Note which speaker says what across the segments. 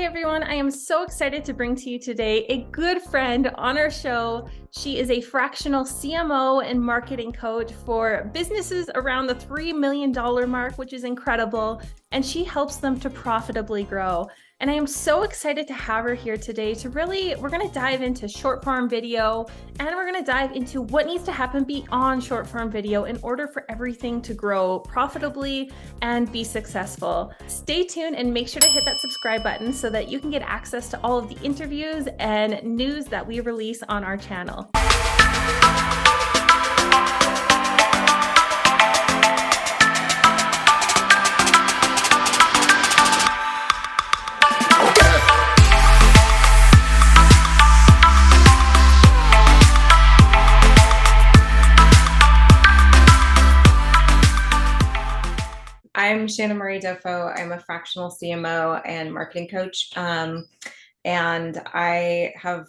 Speaker 1: everyone. I am so excited to bring to you today a good friend on our show. She is a fractional CMO and marketing coach for businesses around the $3 million mark, which is incredible. And she helps them to profitably grow. And I am so excited to have her here today we're going to dive into short form video, and we're going to dive into what needs to happen beyond short form video in order for everything to grow profitably and be successful. Stay tuned and make sure to hit that subscribe button so that you can get access to all of the interviews and news that we release on our channel.
Speaker 2: I'm Shannon Marie Dofo. I'm a fractional CMO and marketing coach. And I have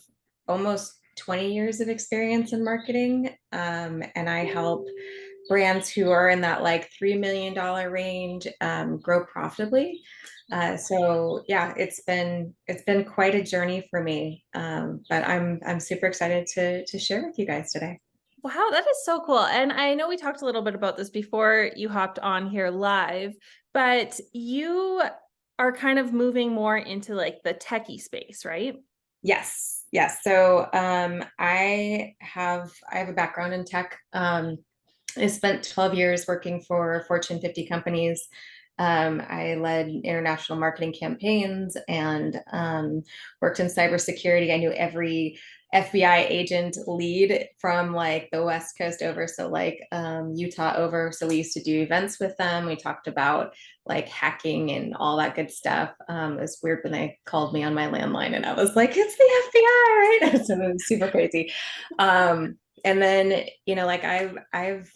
Speaker 2: almost 20 years of experience in marketing. And I help brands who are in that like $3 million range grow profitably. So yeah, it's been quite a journey for me. But I'm super excited to share with you guys today.
Speaker 1: Wow, that is so cool. And I know we talked a little bit about this before you hopped on here live, but you are kind of moving more into like the techie space, right?
Speaker 2: Yes. Yes. So I have a background in tech. I spent 12 years working for Fortune 50 companies. I led international marketing campaigns and worked in cybersecurity. I knew every FBI agent lead from like the West Coast over, so like Utah over. So we used to do events with them. We talked about like hacking and all that good stuff. It was weird when they called me on my landline and I was like, it's the FBI, right? So it was super crazy. And then, you know, like it's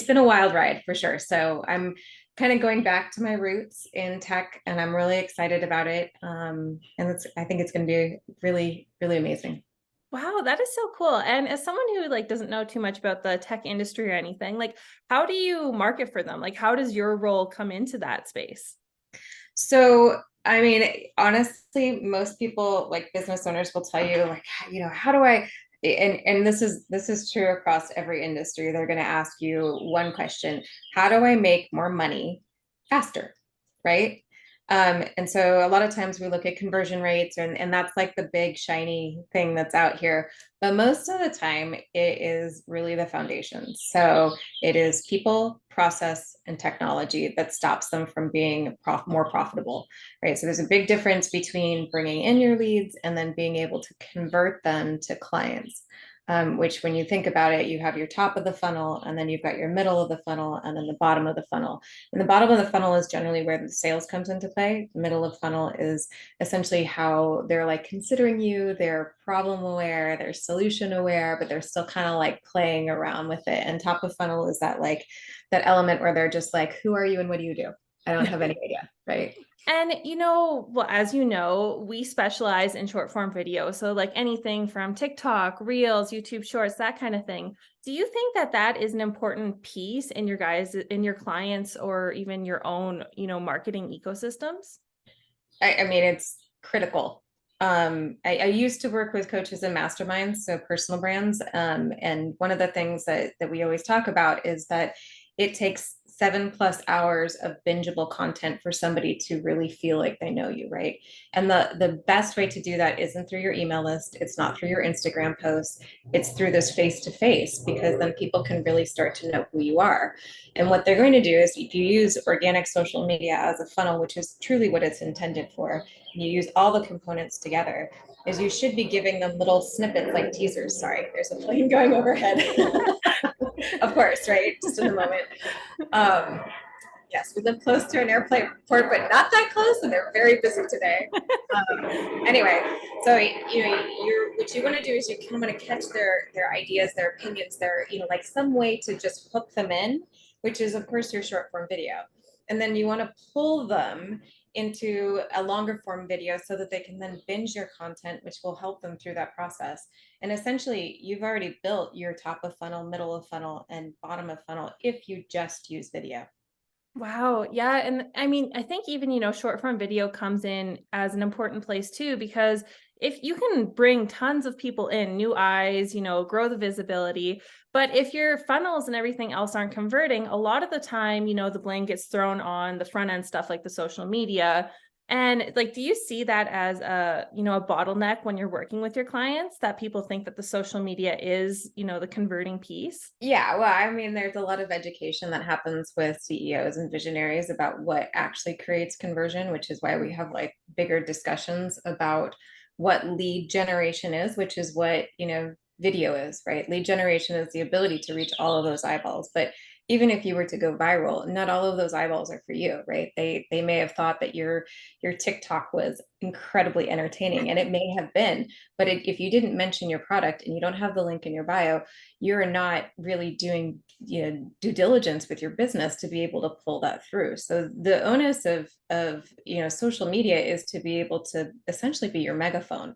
Speaker 2: been a wild ride for sure. So I'm kind of going back to my roots in tech, and I'm really excited about it. And I think it's going to be really, really amazing.
Speaker 1: Wow, that is so cool. And as someone who like doesn't know too much about the tech industry or anything, like how do you market for them? Like how does your role come into that space?
Speaker 2: So, I mean, honestly, most people like business owners will tell you like, you know, how do I, and this is true across every industry. They're going to ask you one question: how do I make more money faster? Right? And so a lot of times we look at conversion rates, and that's like the big shiny thing that's out here. But most of the time, it is really the foundation. So it is people, process, and technology that stops them from being more profitable, right? So there's a big difference between bringing in your leads and then being able to convert them to clients. Which when you think about it, you have your top of the funnel, and then you've got your middle of the funnel, and then the bottom of the funnel. And the bottom of the funnel is generally where the sales comes into play. The middle of funnel is essentially how they're like considering you, they're problem aware, they're solution aware, but they're still kind of like playing around with it. And top of funnel is that like that element where they're just like, who are you and what do you do? I don't have any idea, right?
Speaker 1: And well, as you know, we specialize in short form video. So like anything from TikTok, Reels, YouTube Shorts, that kind of thing. Do you think that that is an important piece in in your clients, or even your own, marketing ecosystems?
Speaker 2: I mean, it's critical. I used to work with coaches and masterminds, so personal brands. And one of the things that we always talk about is that it takes 7+ hours of bingeable content for somebody to really feel like they know you, right? And the best way to do that isn't through your email list. It's not through your Instagram posts. It's through this face to face, because then people can really start to know who you are. And what they're going to do is, if you use organic social media as a funnel, which is truly what it's intended for, and you use all the components together, is you should be giving them little snippets like teasers. Sorry, there's a plane going overhead. Of course, right? Just in the moment. Yes, we live close to an airport, but not that close, and they're very busy today. Anyway, so what you want to do is you kind of want to catch their ideas, their opinions, their like some way to just hook them in, which is of course your short form video, and then you want to pull them into a longer form video so that they can then binge your content, which will help them through that process. And essentially, you've already built your top of funnel, middle of funnel, and bottom of funnel if you just use video.
Speaker 1: Wow. Yeah. And I mean, I think even, short form video comes in as an important place too, because if you can bring tons of people in, new eyes, grow the visibility. But if your funnels and everything else aren't converting, a lot of the time, the blame gets thrown on the front end stuff like the social media. And like, do you see that as a bottleneck when you're working with your clients, that people think that the social media is, the converting piece?
Speaker 2: Yeah, well, I mean, there's a lot of education that happens with CEOs and visionaries about what actually creates conversion, which is why we have like bigger discussions about what lead generation is, which is what, video is, right? Lead generation is the ability to reach all of those eyeballs. But even if you were to go viral, not all of those eyeballs are for you, right? They may have thought that your TikTok was incredibly entertaining, and it may have been, but if you didn't mention your product and you don't have the link in your bio, you're not really doing due diligence with your business to be able to pull that through. So the onus of social media is to be able to essentially be your megaphone.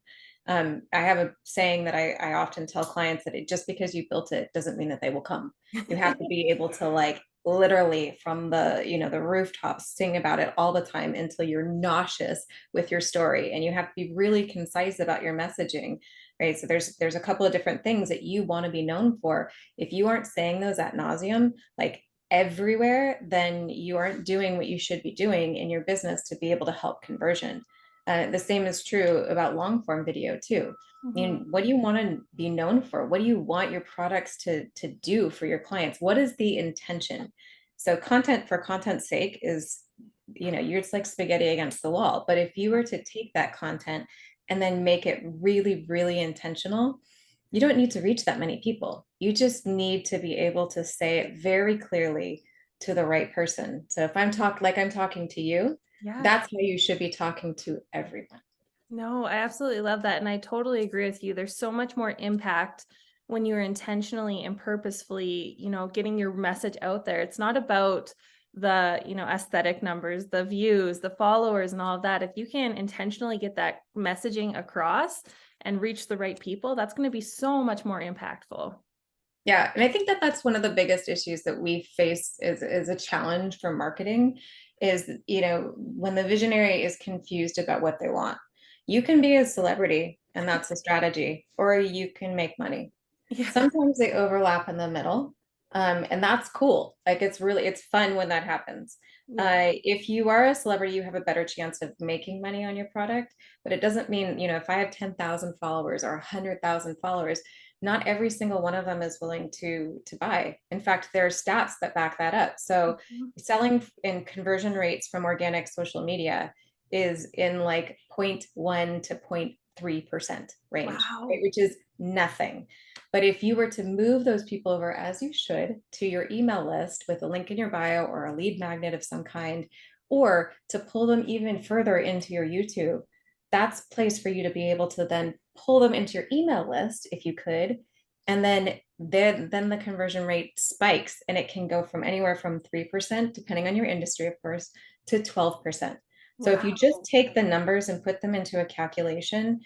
Speaker 2: I have a saying that I often tell clients that just because you built it doesn't mean that they will come. You have to be able to like literally from the rooftops sing about it all the time until you're nauseous with your story, and you have to be really concise about your messaging, right? So there's a couple of different things that you want to be known for. If you aren't saying those ad nauseum, like everywhere, then you aren't doing what you should be doing in your business to be able to help conversion. The same is true about long form video too. I
Speaker 1: Mhm.
Speaker 2: mean, what do you want to be known for? What do you want your products to do for your clients? What is the intention? So content for content's sake is, you're just like spaghetti against the wall. But if you were to take that content and then make it really, really intentional, you don't need to reach that many people. You just need to be able to say it very clearly to the right person. So if I'm talking to you,
Speaker 1: Yeah.
Speaker 2: that's how you should be talking to everyone.
Speaker 1: No, I absolutely love that. And I totally agree with you. There's so much more impact when you're intentionally and purposefully, getting your message out there. It's not about the, aesthetic numbers, the views, the followers, and all of that. If you can intentionally get that messaging across and reach the right people, that's going to be so much more impactful.
Speaker 2: Yeah, and I think that that's one of the biggest issues that we face is a challenge for marketing is, when the visionary is confused about what they want. You can be a celebrity and that's a strategy, or you can make money.
Speaker 1: Yeah.
Speaker 2: Sometimes they overlap in the middle, and that's cool. Like it's fun when that happens.
Speaker 1: Yeah.
Speaker 2: If you are a celebrity, you have a better chance of making money on your product, but it doesn't mean, if I have 10,000 followers or 100,000 followers, not every single one of them is willing to buy. In fact, there are stats that back that up. So
Speaker 1: Mhm.
Speaker 2: selling in conversion rates from organic social media is in like zero point 0.1 to 0.3% range, right?
Speaker 1: Wow.
Speaker 2: Which is nothing. But if you were to move those people over, as you should, to your email list with a link in your bio or a lead magnet of some kind, or to pull them even further into your YouTube, that's a place for you to be able to then pull them into your email list if you could. And then the conversion rate spikes, and it can go from anywhere from 3%, depending on your industry, of course, to 12%. So if you just
Speaker 1: Wow.
Speaker 2: take the numbers and put them into a calculation,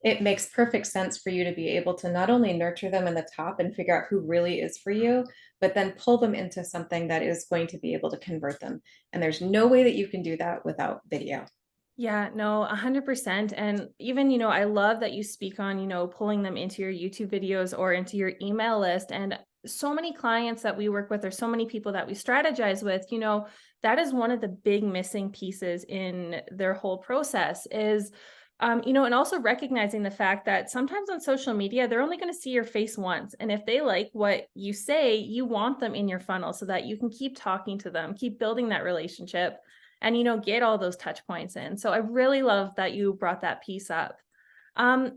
Speaker 2: it makes perfect sense for you to be able to not only nurture them in the top and figure out who really is for you, but then pull them into something that is going to be able to convert them. And there's no way that you can do that without video.
Speaker 1: Yeah, no, 100%. And even, I love that you speak on, pulling them into your YouTube videos or into your email list. And so many clients that we work with, or so many people that we strategize with, that is one of the big missing pieces in their whole process is, and also recognizing the fact that sometimes on social media, they're only going to see your face once. And if they like what you say, you want them in your funnel so that you can keep talking to them, keep building that relationship and get all those touch points in. So I really love that you brought that piece up. And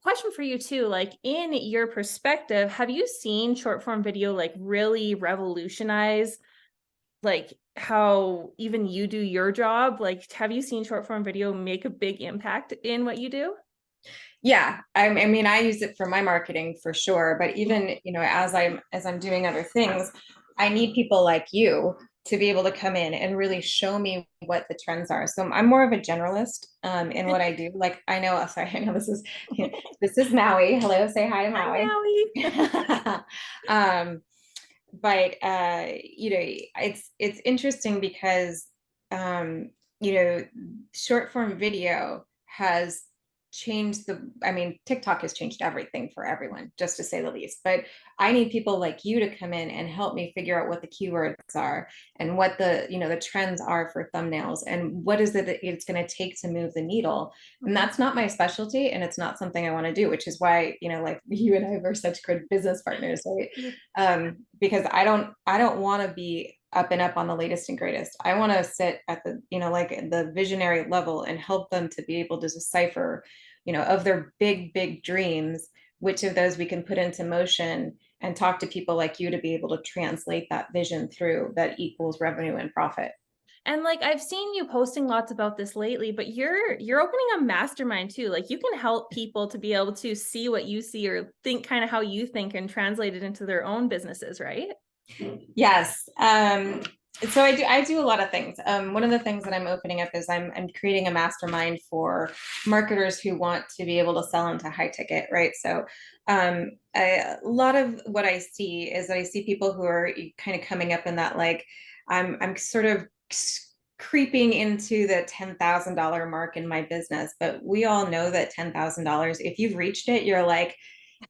Speaker 1: question for you too, like in your perspective, have you seen short form video like really revolutionize like how even you do your job? Like have you seen short form video make a big impact in what you do?
Speaker 2: Yeah, I mean, I use it for my marketing for sure, but even, as I'm doing other things, I need people like you to be able to come in and really show me what the trends are. So I'm more of a generalist in what I do. Like I know, sorry, I know this is Maui. Hello, say hi to
Speaker 1: Hi,
Speaker 2: Maui.
Speaker 1: Maui.
Speaker 2: um, but it's interesting because you know, short form video has changed I mean, TikTok has changed everything for everyone, just to say the least. But I need people like you to come in and help me figure out what the keywords are and what the trends are for thumbnails and what is it that it's going to take to move the needle. And
Speaker 1: Mhm.
Speaker 2: that's not my specialty, and it's not something I want to do, which is why, like you and I were such good business partners, right?
Speaker 1: Yeah.
Speaker 2: Because I don't want to be up and up on the latest and greatest. I want to sit at the, like the visionary level and help them to be able to decipher, of their big dreams, which of those we can put into motion, and talk to people like you to be able to translate that vision through that equals revenue and profit.
Speaker 1: And like I've seen you posting lots about this lately, but you're opening a mastermind too. Like you can help people to be able to see what you see or think kind of how you think and translate it into their own businesses, right?
Speaker 2: Yes. So I do a lot of things. One of the things that I'm opening up is I'm creating a mastermind for marketers who want to be able to sell into high ticket, right? So a lot of what I see is that I see people who are kind of coming up in that, like, I'm sort of creeping into the $10,000 mark in my business, but we all know that $10,000, if you've reached it, you're like,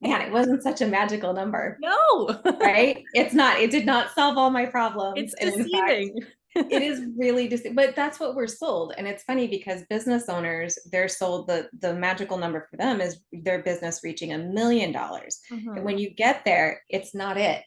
Speaker 2: man, it wasn't such a magical number,
Speaker 1: No.
Speaker 2: right? It did not solve all my problems.
Speaker 1: It's
Speaker 2: And in fact,
Speaker 1: deceiving.
Speaker 2: it is really just, but that's what we're sold. And it's funny because business owners, they're sold the magical number for them is their business reaching $1 million. And
Speaker 1: Mhm.
Speaker 2: when you get there, it's not it.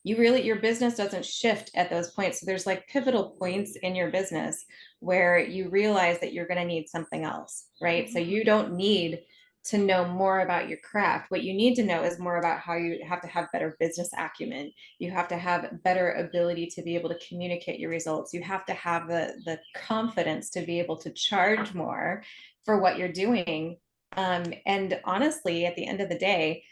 Speaker 2: Your business doesn't shift at those points. So there's like pivotal points in your business where you realize that you're going to need something else, right? So
Speaker 1: Mhm.
Speaker 2: you don't need to know more about your craft. What you need to know is more about how you have to have better business acumen. You have to have better ability to be able to communicate your results. You have to have the confidence to be able to charge more for what you're doing. And honestly, at the end of the day,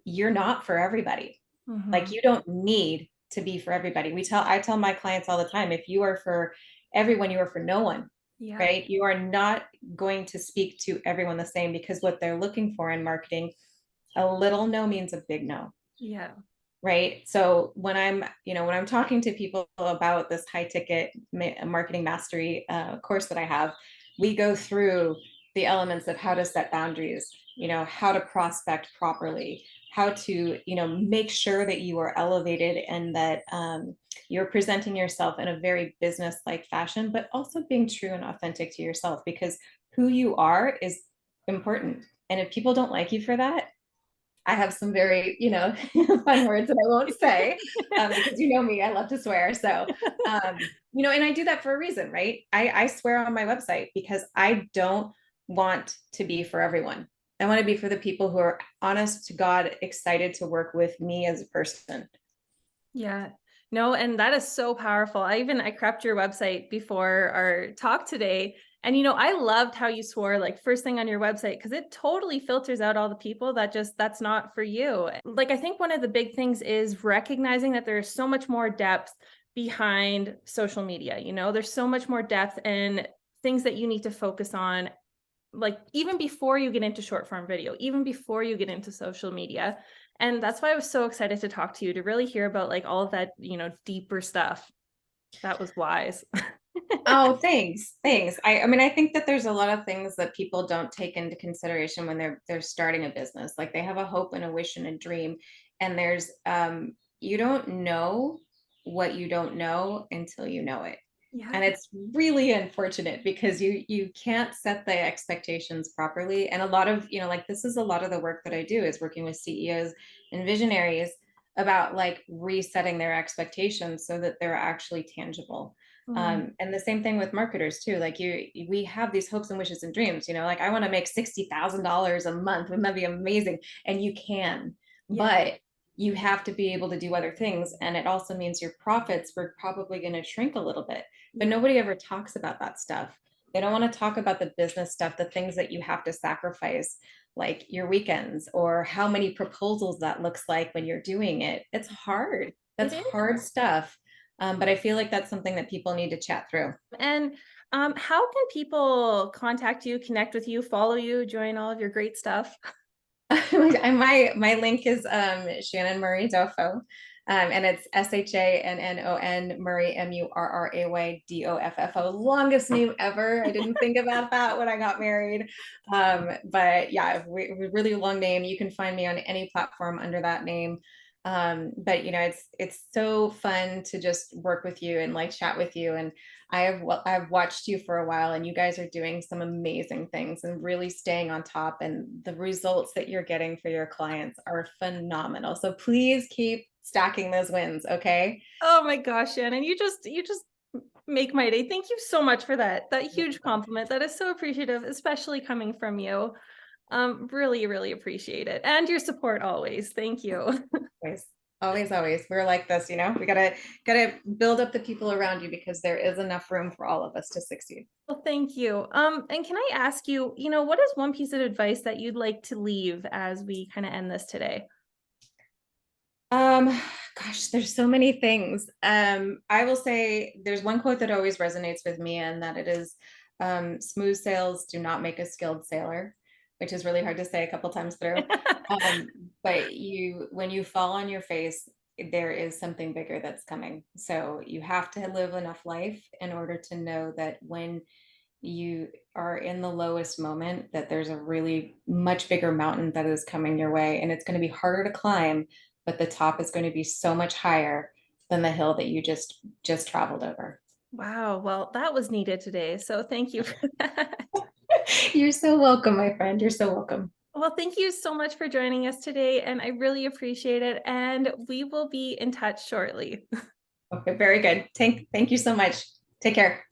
Speaker 2: you're not for everybody. Like,
Speaker 1: Mhm.
Speaker 2: you don't need to be for everybody. I tell my clients all the time, if you are for everyone, you are for no one,
Speaker 1: Yeah.
Speaker 2: right? You are not going to speak to everyone the same, because what they're looking for in marketing, a little no means a big no,
Speaker 1: Yeah.
Speaker 2: right? So when I'm talking to people about this high ticket marketing mastery course that I have, we go through the elements of how to set boundaries, how to prospect properly, how to, make sure that you are elevated and that you're presenting yourself in a very business like fashion, but also being true and authentic to yourself, because who you are is important. And if people don't like you for that, I have some very, fun words that I won't say, because you know me, I love to swear. So, and I do that for a reason, right? I swear on my website because I don't want to be for everyone. I want to be for the people who are honest to God, excited to work with me as a person.
Speaker 1: Yeah. No, and that is so powerful. I crept your website before our talk today. And I loved how you swore like first thing on your website because it totally filters out all the people that's not for you. Like I think one of the big things is recognizing that there's so much more depth behind social media. There's so much more depth and things that you need to focus on, like even before you get into short form video, even before you get into social media. And that's why I was so excited to talk to you, to really hear about like all of that, deeper stuff. That was wise.
Speaker 2: Oh, thanks. Thanks. I mean, I think that there's a lot of things that people don't take into consideration when they're starting a business. Like, they have a hope and a wish and a dream, and there's you don't know what you don't know until you know it.
Speaker 1: Yeah.
Speaker 2: And it's really unfortunate because you can't set the expectations properly. And a lot of, like, this is a lot of the work that I do, is working with CEOs and visionaries about like resetting their expectations so that they're actually tangible.
Speaker 1: Mm,
Speaker 2: And the same thing with marketers too. Like, we have these hopes and wishes and dreams, like, I want to make $60,000 a month. Wouldn't that be amazing? And you can,
Speaker 1: yeah.
Speaker 2: but you have to be able to do other things. And it also means your profits were probably going to shrink a little bit, but
Speaker 1: Yeah.
Speaker 2: nobody ever talks about that stuff. They don't want to talk about the business stuff, the things that you have to sacrifice, like your weekends, or how many proposals that looks like when you're doing it. It's hard.
Speaker 1: It
Speaker 2: That's
Speaker 1: is.
Speaker 2: hard stuff. But I feel like that's something that people need to chat through.
Speaker 1: And how can people contact you, connect with you, follow you, join all of your great stuff?
Speaker 2: My link is Shannon Marie Dofo. And it's SHANNON Murray, MURRAYDOFFO. Longest name ever. I didn't think about that when I got married. But yeah, really long name. You can find me on any platform under that name. But it's so fun to just work with you and like chat with you. And I've watched you for a while, and you guys are doing some amazing things and really staying on top. And the results that you're getting for your clients are phenomenal. So please keep stacking those wins, okay?
Speaker 1: Oh my gosh, Shannon, you just make my day. Thank you so much for that huge compliment. That is so appreciative, especially coming from you. Really, really appreciate it. And your support always. Thank you.
Speaker 2: Always, always, always. We're like this, we gotta build up the people around you, because there is enough room for all of us to succeed.
Speaker 1: Well, thank you. And can I ask you, what is one piece of advice that you'd like to leave as we kind of end this today?
Speaker 2: Um, Gosh, there's so many things. I will say there's one quote that always resonates with me, and that it is, smooth sails do not make a skilled sailor, which is really hard to say a couple times through. Um, but when you fall on your face, there is something bigger that's coming. So you have to live enough life in order to know that when you are in the lowest moment, that there's a really much bigger mountain that is coming your way, and it's going to be harder to climb, but the top is going to be so much higher than the hill that you just traveled over.
Speaker 1: Wow. Well, that was needed today. So thank you for that.
Speaker 2: You're so welcome, my friend. You're so welcome.
Speaker 1: Well, thank you so much for joining us today, and I really appreciate it. And we will be in touch shortly.
Speaker 2: Okay, very good. Thank you so much. Take care.